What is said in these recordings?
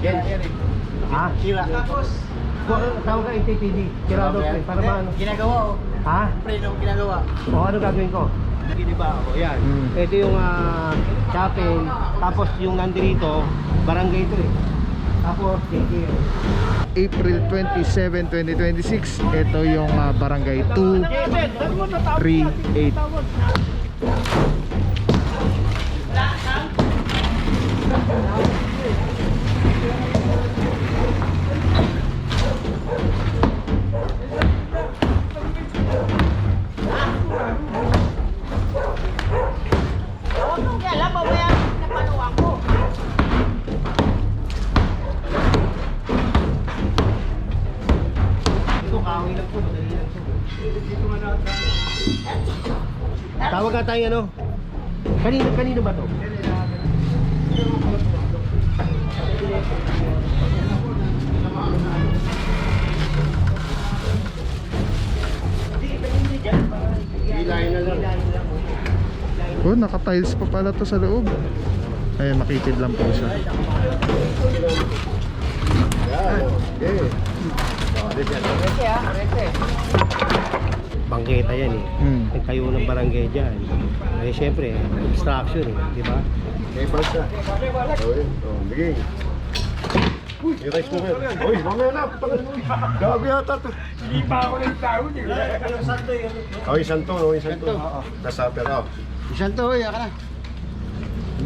Yan. Ha? Sira. Tapos, Tawag ka NTTD. Tirado pre. Para maano? ginagawa oh. Ha? Preno ginagawa. O ano gagawin ko? Giniba ako. Yan. Ito yung chapel. Tapos yung nandito, barangay ito eh. Tapos, daycare. April 27, 2026. Ito yung barangay 238. Ito kahoy lang po, madali lang po. Tawag ka tayo ano? Kanino ba to? Hilahin na lang. Oh, naka-tiles pa pala to sa loob. Ayan, makitid lang po siya. Bangketa yan eh. Nagtayo ng barangay dyan. Eh syempre, obstruction eh, di ba? Papers na. Bigay. Uy, may rice cooker. Uy, mamaya na. Gago yata to. Hindi pa ako ng tao niya. Yung santo yun. Oh, yung santo. Oh, yung santo. Nasa pero. Yung santo, yan ka na.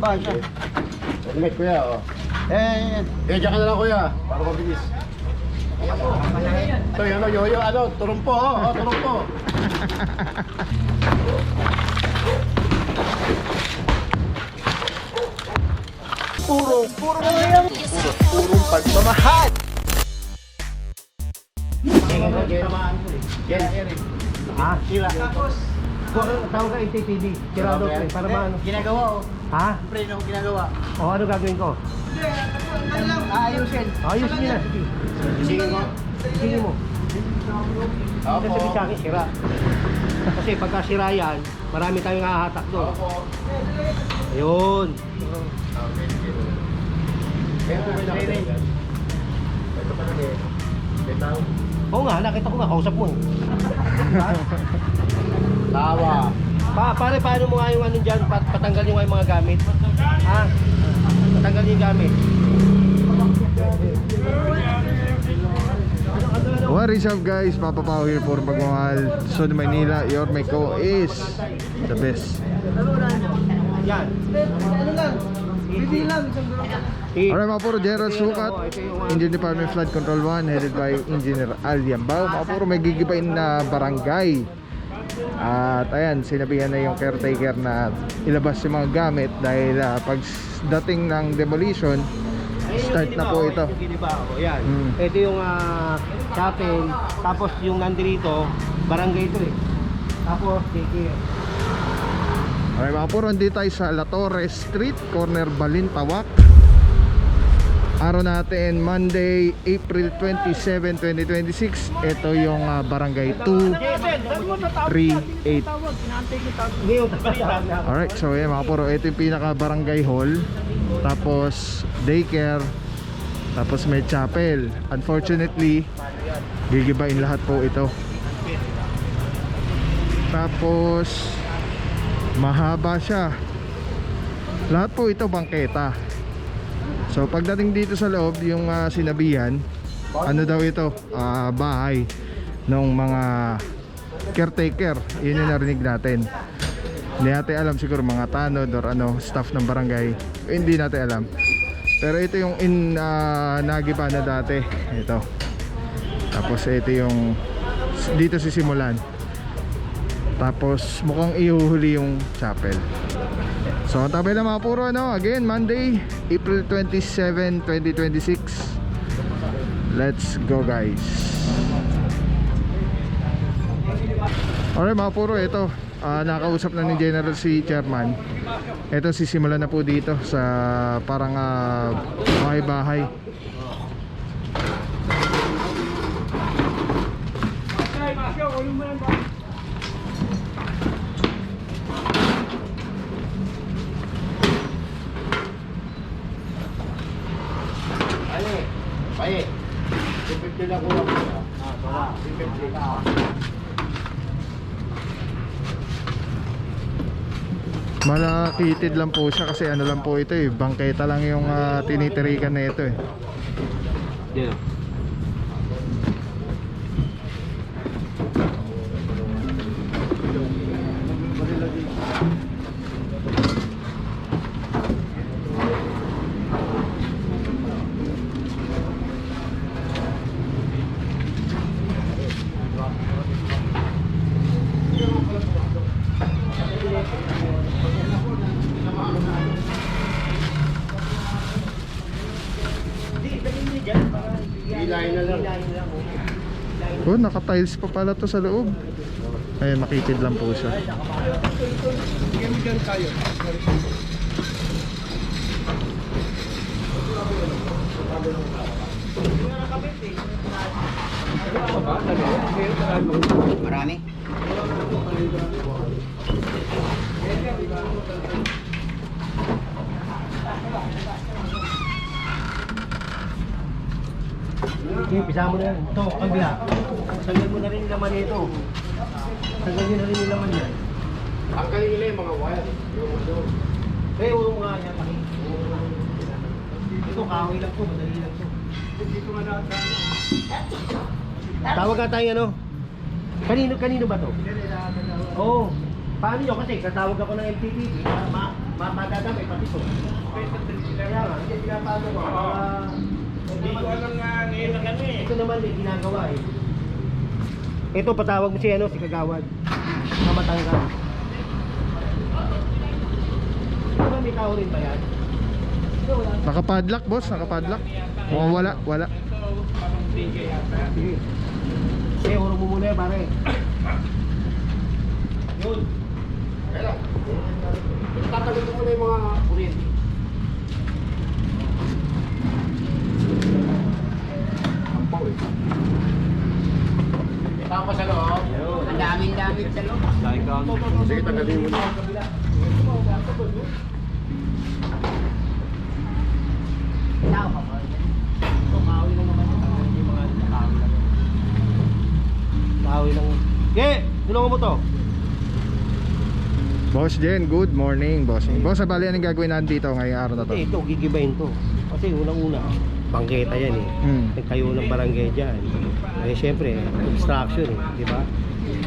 Ba, siya. Helmet kuya, oh. Diyan ka na lang kuya. Para mabilis. Ito yun, yoyo, ano, turumpo, oh, turumpo. Purong pagmamahal. Yan. Ha? Sila. Tapos, Tawag ka NTTD. Tirado pre. Para maano? ginagawa, oh. Ha? Preno ginagawa. O ano gagawin ko? Ayusin. Ayusin nyo na. Sige. Sige mo. Sige mo. Opo. Kasi sa akin, sira. Kasi pagka sira yan, marami tayong hahatak doon. Opo. Ayun. Ito pa na Betaw. Oo nga, nakita ko nga, kausap mo. Tawa. Pare, paano mo nga yung ano dyan, patanggal yung mga gamit? Ha? Patanggal yung gamit. What is up guys? Papa Pao here for Pagmamahal Sud Manila. Your Meco is the best. Yan. Ano lang? Hindi lang. Alright mga puro, Gerald Sukat, Engine Department Flood Control 1, headed by Engineer Alian Bao. Mga puro, may gigibain na barangay. At ayan, sinabihan na yung caretaker na ilabas yung mga gamit dahil pagdating ng demolition, start na po ito. Yan. Ito yung chapel, tapos yung nandito, barangay ito eh. Tapos daycare. Alright mga puro, hindi tayo sa La Torre Street, corner Balintawak. Araw natin Monday, April 27, 2026. Ito yung barangay 238. Alright, so yan mga puro, ito yung pinaka barangay hall. Tapos daycare. Tapos may chapel. Unfortunately, gigibain lahat po ito. Tapos mahaba siya. Lahat po ito bangketa. So pagdating dito sa loob, yung sinabihan, ano daw ito, bahay ng mga caretaker. Yun yung narinig natin. Hindi natin alam, siguro mga tanod or ano, staff ng barangay. Hindi natin alam. Pero ito yung nagiba na dati. Ito. Tapos ito yung dito sisimulan. Tapos mukhang ihuhuli yung chapel. So ang tabi na mga puro, ano, again Monday, April 27, 2026. Let's go guys. Alright mga puro, ito nakausap na ni General si Chairman. Ito sisimulan na po dito sa parang bahay-bahay. Pae. 250 lang kulang ko. Wala. 250. Malakitid lang po siya kasi ano lang po ito eh, bangketa lang yung tinitirikan na ito eh. Yan. Hilahin na lang. Oh, naka-tiles pa pala to sa loob. Ayun, makitid lang po siya. Marami. Okay, pisa mo na yan. Ito, kabila. Tanggal mo na rin yung laman nito. Tanggal nyo na rin yung laman yan. Tanggalin nila yung mga wire. Eh, ulo nga yan. Ito, kahoy lang po. Madali lang po. Tawag ka tayo ano? Kanino ba to? Oo. Oh, paano nyo? Kasi katawag ako ng MTTV. Madadamay pati to. Kaya nga, hindi pinapano ko. Hindi ko alam nga ngayon ang ano eh. Ito naman eh, ginagawa eh. Ito, patawag mo si ano, si Kagawad. Sa Matanggal. Ito may tao rin ba yan? Ito wala. Nakapadlock boss, nakapadlock. Mukhang wala. Sige. Eh, urong mo muna pare. Yun. Kaya lang. Tatagal ko muna yung mga kuryente. Ampaw eh. Tama pa sa loob. Ang daming sa loob. Sige, tanggalin mo na. Kahoy lang. Ge, tulungan mo to. Boss Jen, good morning boss. Boss, bali anong gagawin natin dito ngayong araw na to? Ito, gigibayin to. Kasi unang-una, bangketa yan eh. Nagkayo ng barangay dyan. Eh syempre, obstruction eh, di ba?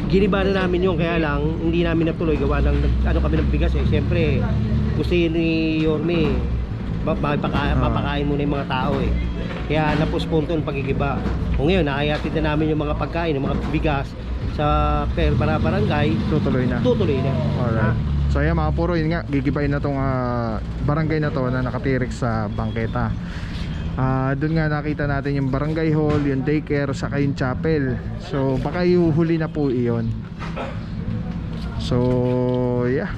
Giniba na namin yun, kaya lang hindi namin natuloy gawa ng ano kami ng bigas eh. Syempre, gusto yun ni Yorme, mapakain muna yung mga tao eh. Kaya napospon to ang pagigiba. O ngayon, nakayatid na namin yung mga pagkain, yung mga bigas sa barangay. Tutuloy na. Tutuloy na. Alright. So ayan mga puro, yun nga, gigibayin na tong barangay na to na nakatirik sa bangketa. Doon nga nakita natin yung barangay hall, yung daycare, saka yung chapel. So baka ihuhuli na po iyon. So yeah,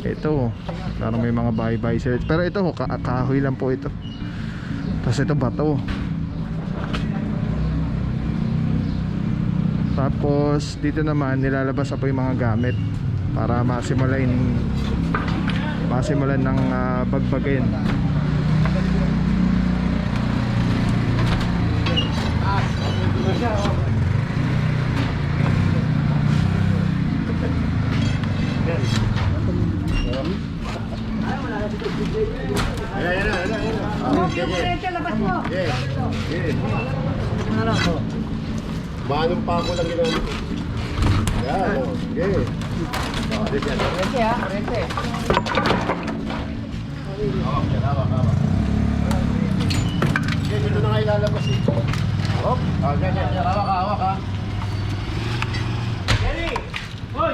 ito parang may mga bahay-bahay sila. Pero ito kahoy lang po ito. Tapos ito bato. Tapos dito naman nilalabas po yung mga gamit para masimulan ng bagbagin. Labas mo. Manong pa ako lang ginamit. Yan, o. Sige. Balik yan. Rente ha, rente. Hawak. Sige, dito na nga ilalabas ito. Hawak. Hawak ha. Jerry! Hoy!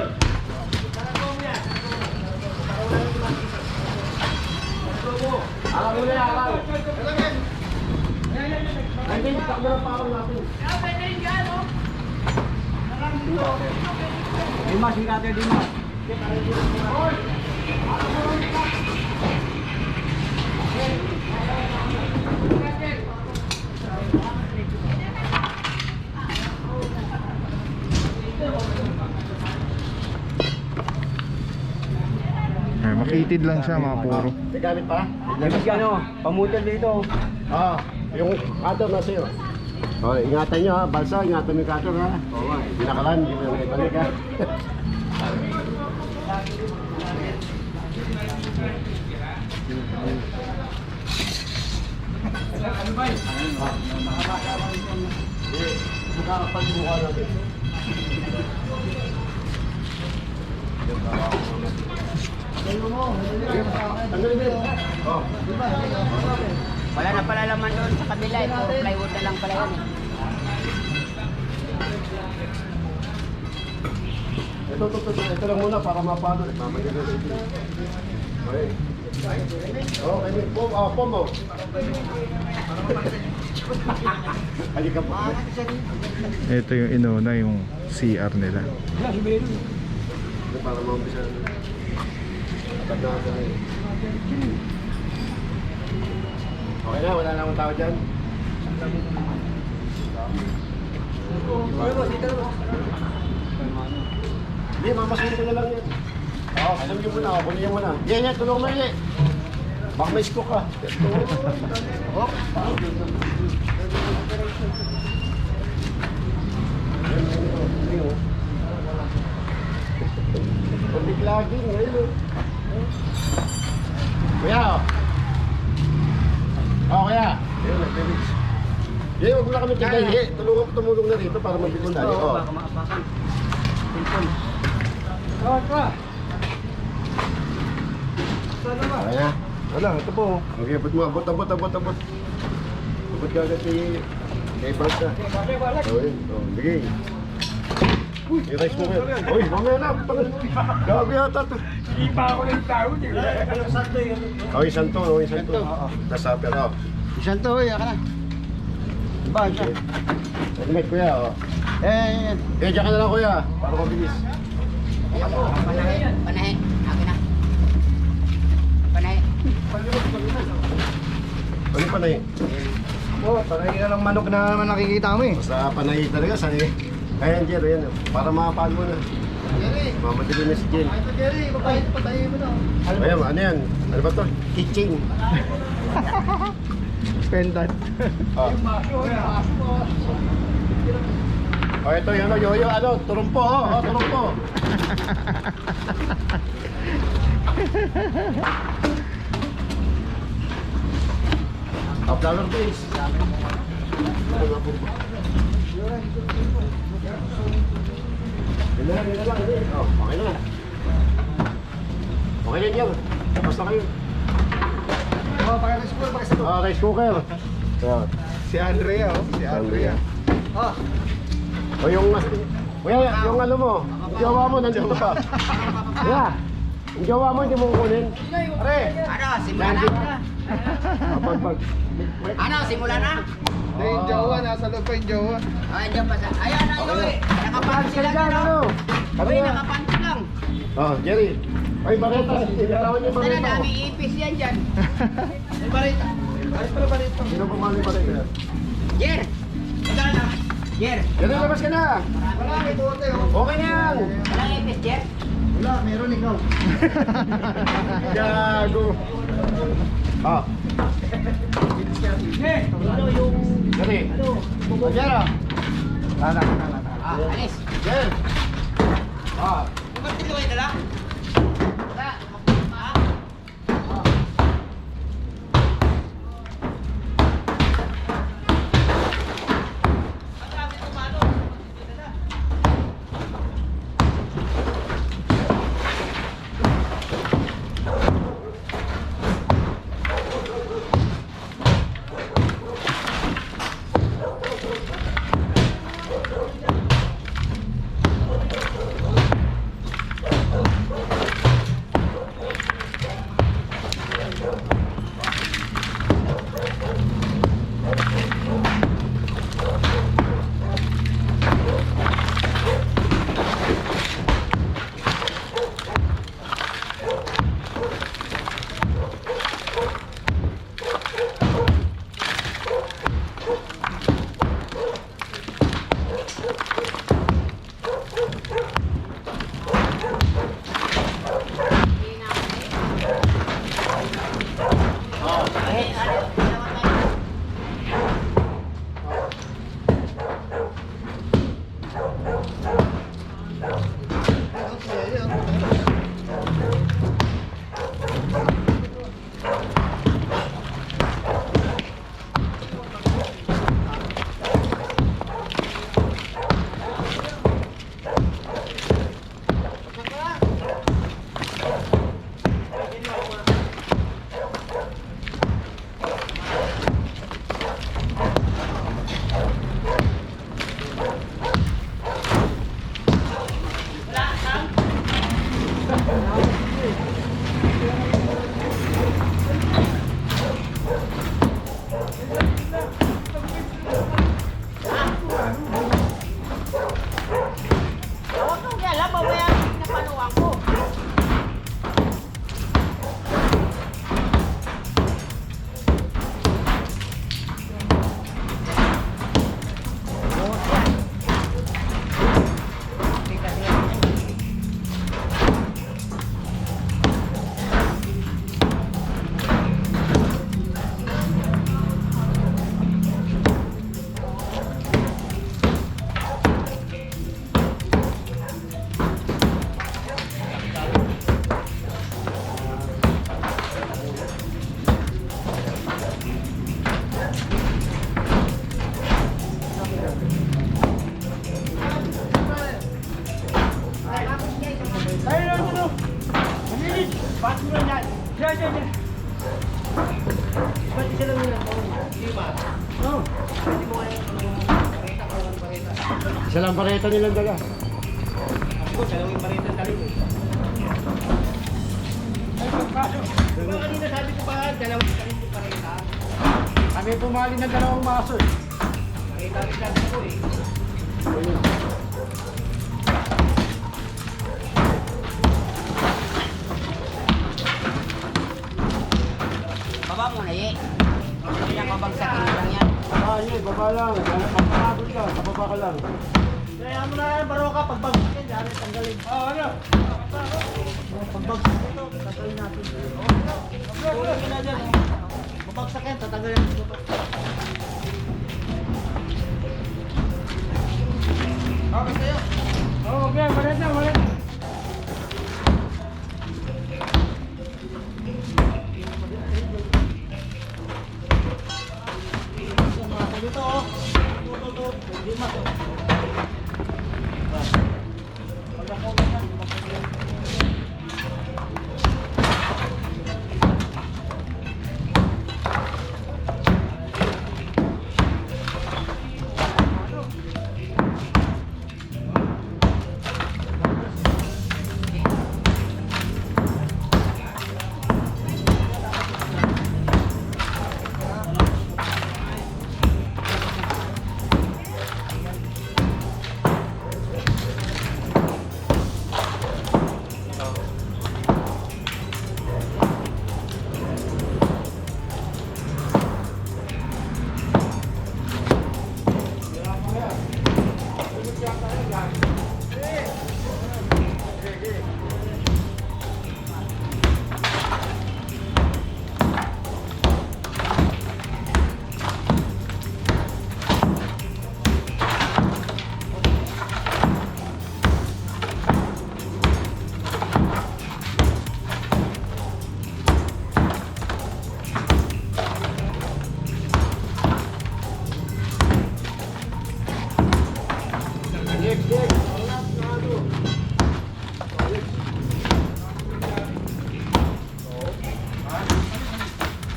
Ako muna, ako. Ay, takbo na pa ako natin. Dimas, hindi natin Dimas. Makitid lang siya mga puro. May gamit pa? Dimas ka ano, pamutal dito. Oo. Yung cutter na sa'yo. O, ingatan nyo ha, balsa, ingatan mo yung cutter ha. Oo nga, binakalan, hindi mo yung ibalik ha. Nakakapagbuka natin. Tanggalin din. Oh. Wala na pala laman doon sa kabila eh. Puro plywood na lang pala yun eh. Ito lang muna para mapano. Mamagyan ito. Okay. Oh, kami pom, pom mo. Halika po. Ito yung inuna, yung CR nila. Para maumpisa. Okay na, wala na akong tao dyan. Hindi, mamasin ko na lang yan. Oo, alam nyo muna, kunin nyo muna. Yan, tulong mo yan. Baka may scoop ka. Oh. Pabig lagi ngayon. Kuya, oh. Oh, kuya. Ayun, nag-finish. Yan, huwag mo na kami tigay. Tumulong na rito para mabigyan tayo. Oo, Oh. baka maapakan. Okay na. Wala, ito po. Okay, abot mo. Abot. Abot ka agad kay Barca. Okay, bigay. Uy, yung rice cooker. Uy, mamaya na. Gabi yata ito. Hindi pa ako ng tao. Okay, santo. Nasa pero. Isang to, ya ka na. Ba, siya. Helmet, kuya. Oh. Diyan ka na lang, kuya. Para mabilis. Panahe. Akin na. Panahe. Ano pa na eh? Oh, panay na lang manok na naman nakikita mo eh. Basta panay talaga, sani. Ayan, Jer, ayan. Para makapaan mo na. Mamadali na si Jen. Jerry, patayin mo na. Ayan, ano yan? Ano ba ito? Kitchen. Pendant. Oh. Oh, ito yung yoyo, turumpo, turumpo. Flower base. Yan na lang. Oh, okay na. Okay na yan. Basta kayo. Oh, para rice cooker, para sa to. Ah, rice cooker. Ayan. Si Andrea, oh. Si Andrea. Oh, O yung kuya, yung ano mo, yung jowa mo nandito pa. Kuya, yung jowa mo hindi mo kukunin. Pare, Ano, simula na? pag. Ano, simula na? Hindi, yung jowa. Nasa loob pa yung jowa. Ay, diyan pa sa... Ayan na, Yoy. Nakapansi lang Dyan, yun, ano? oh. Ano Uy, yan? nakapansi lang. Oh, Jerry. Ay, Bareta. Ilatawan niyo Tala, Bareta. dami ipis yan dyan. Ay, barita. ayos pala ba rito? Sino pa mali Bareta? Jer! Ito na. Jer! Jerry, labas ka na. Wala, may bote oh. Okay na yan. Walang ipis, Jer? Wala, meron ikaw. Gago. Ah, Ito yung... Jerry. Oh, Jerry. alis. Jerry. Ah, Yung martilyo kayo dala? Wala. Ha? Isa lang pareta nilang dala. Ako, dalawang pareta ang talong eh. Diba kanina sabi ko ba, dalawang pareta? Kami pumali ng dalawang maso eh. Pareta rin sabi ko eh. Baba mo na eh. Hindi na babagsakin mo lang yan. Ah, yun, baba lang. Kapapagod ka, kapaba ka lang. Kaya mo na yan, baro ka, pagbagsakin, dami tanggalin. Ano? Pagbagsakin ito, tatanggalin natin. Tulad ka na dyan. Babagsakin, tatanggalin natin. Okay sa'yo. Okay, malit na, malit. Dito oh. Ito. Hindi mas oh. Pag ako ganyan,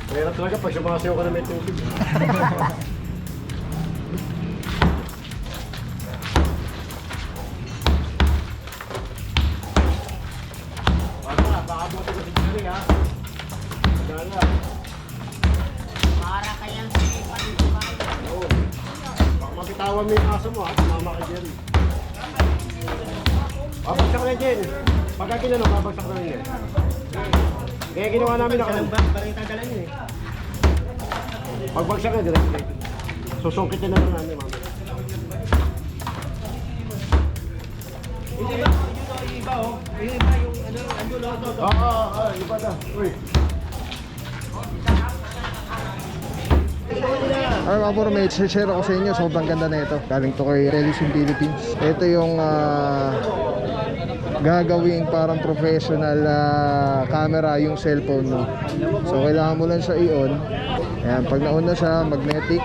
Mahirap talaga pag sumasayaw ka na may tubig. Baka buti ko si Jerry ha. Dala. Mara kayang sinipan dito kayo. Oo. Baka mabitawan mo yung aso mo ha. Tumama kay Jerry. Babagsak na Jen. Pagka kinano, babagsak na rin yan. Kaya ginawa namin na Dalawang pareta dala niyo eh. pagbagsak na direct. Susungkitin na lang namin mamaya. Yung iba, yung iba oh. Yung iba, yung ano, andun oh, to. Iba na. Uy. Alright mga bro, may share ako sa inyo. Sobrang ganda na ito. Galing to kay Telesim Philippines. Ito yung gagawing parang professional camera yung cellphone mo. So kailangan mo lang siya i-on. Ayan, pag na-on na siya, magnetic.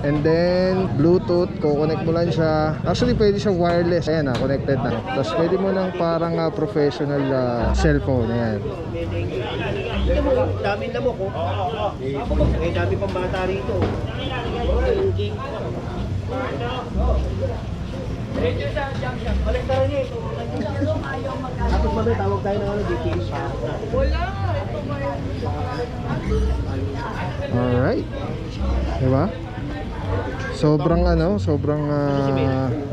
And then Bluetooth, kukonect mo lang siya. Actually pwede siya wireless. Ayan na, connected na. Tapos pwede mo ng parang professional cellphone. Ayan. Ito mo, dami na mo ko. Eh, dami pang bata rito. Kolektaran niya ito. Tapos mamaya tawag tayo ng ano, DTS pa. Alright. Diba? Sobrang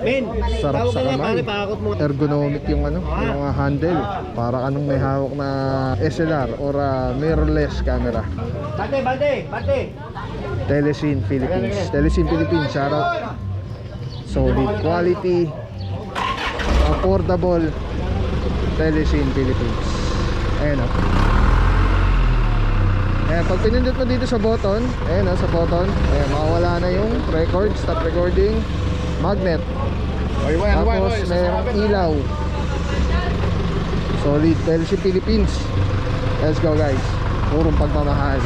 Men, sarap tawag sa ka nga, kamay. pare, pakakot mo. Ergonomic yung yung handle. Para anong may hawak na SLR or mirrorless camera. Bate! Telesim Philippines. Telesim Philippines, shoutout. Solid quality, affordable. Telesim Philippines. Ayan o. Ayan, pag pinindot mo dito sa button, ayan o, sa button, ayan, makawala na yung record, stop recording, magnet. Tapos mayroong ilaw. Solid. Telesim Philippines. Let's go guys. Purong pagmamahal.